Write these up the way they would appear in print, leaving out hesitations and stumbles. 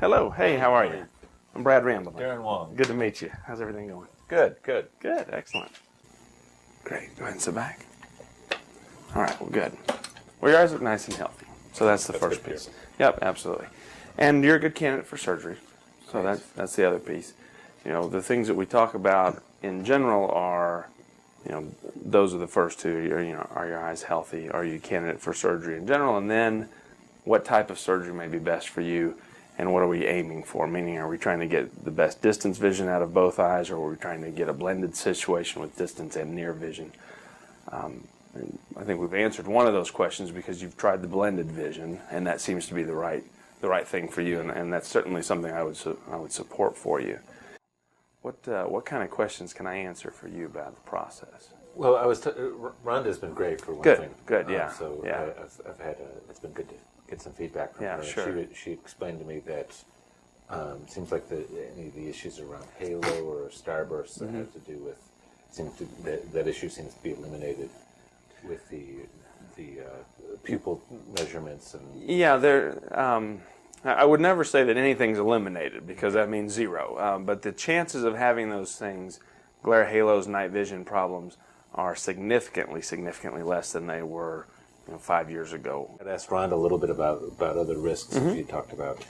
Hello. Hey, how are you? I'm Brad Randleman. Daren Wong. Good to meet you. How's everything going? Good, good. Good. Excellent. Great. Go ahead and sit back. All right. Well, good. Well, your eyes look nice and healthy. So that's the first piece. Yep, absolutely. And you're a good candidate for surgery. So that's the other piece. You know, the things that we talk about in general are, you know, those are the first two. Are your eyes healthy? Are you a candidate for surgery in general? And then what type of surgery may be best for you? And what are we aiming for? Meaning, are we trying to get the best distance vision out of both eyes, or are we trying to get a blended situation with distance and near vision? And I think we've answered one of those questions because you've tried the blended vision, and that seems to be the right thing for you, and that's certainly something I would support for you. What kind of questions can I answer for you about the process? Well, Rhonda's been great for one thing. Good, yeah. I've had it's been good to get some feedback from her. Sure. She explained to me that seems like any of the issues around halo or starbursts that have to do with that issue seems to be eliminated with the pupil measurements and I would never say that anything's eliminated because that means zero. But the chances of having those things, glare halos, night vision problems, are significantly less than they were 5 years ago. I'd asked Rhonda a little bit about other risks. She talked about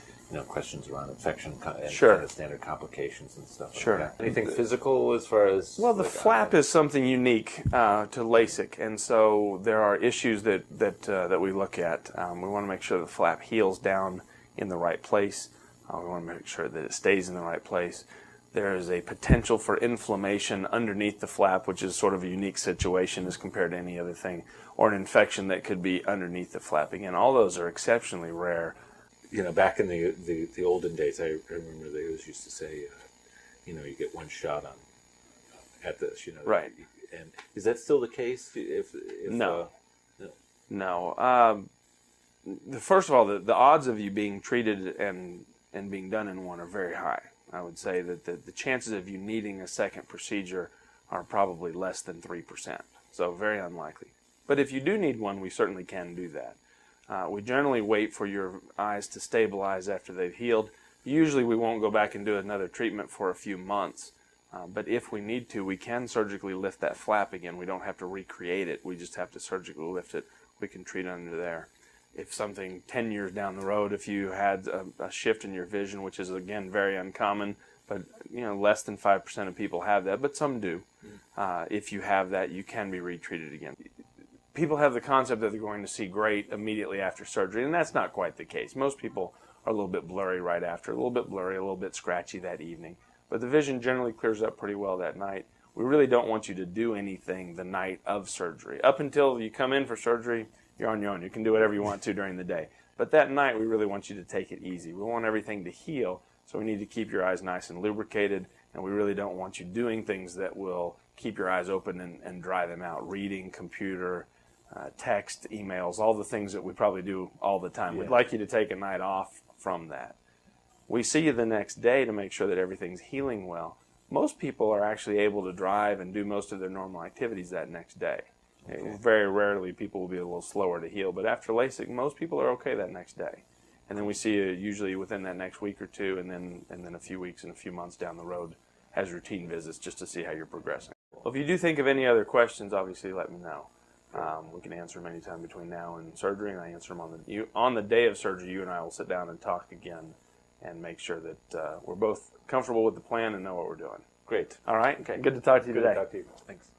questions around infection and kind of standard complications and stuff like that. Anything physical as far as... Well, the flap is something unique to LASIK, and so there are issues that we look at. We want to make sure the flap heals down in the right place. We want to make sure that it stays in the right place. There is a potential for inflammation underneath the flap, which is sort of a unique situation as compared to any other thing, or an infection that could be underneath the flap. Again, all those are exceptionally rare. Back in the olden days, I remember they always used to say, you get one shot on at this, Right. And is that still the case? No. First of all, the odds of you being treated and being done in one are very high. I would say that the chances of you needing a second procedure are probably less than 3%, so very unlikely. But if you do need one, we certainly can do that. We generally wait for your eyes to stabilize after they've healed. Usually we won't go back and do another treatment for a few months, but if we need to, we can surgically lift that flap again. We don't have to recreate it. We just have to surgically lift it. We can treat under there. If something 10 years down the road, if you had a shift in your vision, which is, again, very uncommon, but less than 5% of people have that, but some do. If you have that, you can be retreated again. People have the concept that they're going to see great immediately after surgery, and that's not quite the case. Most people are a little bit blurry right after, a little bit blurry, a little bit scratchy that evening. But the vision generally clears up pretty well that night. We really don't want you to do anything the night of surgery. Up until you come in for surgery, you're on your own. You can do whatever you want to during the day. But that night, we really want you to take it easy. We want everything to heal, so we need to keep your eyes nice and lubricated, and we really don't want you doing things that will keep your eyes open and dry them out. Reading, computer, text, emails, all the things that we probably do all the time. We'd like you to take a night off from that. We see you the next day to make sure that everything's healing well. Most people are actually able to drive and do most of their normal activities that next day. Okay. Very rarely people will be a little slower to heal, but after LASIK, most people are okay that next day. And then we see you usually within that next week or two, and then a few weeks and a few months down the road as routine visits just to see how you're progressing. Well, if you do think of any other questions, obviously let me know. We can answer them anytime between now and surgery, and I answer them on the day of surgery. You and I will sit down and talk again and make sure that we're both comfortable with the plan and know what we're doing. Great. All right? Okay. Good to talk to you today. Good to talk to you. Thanks.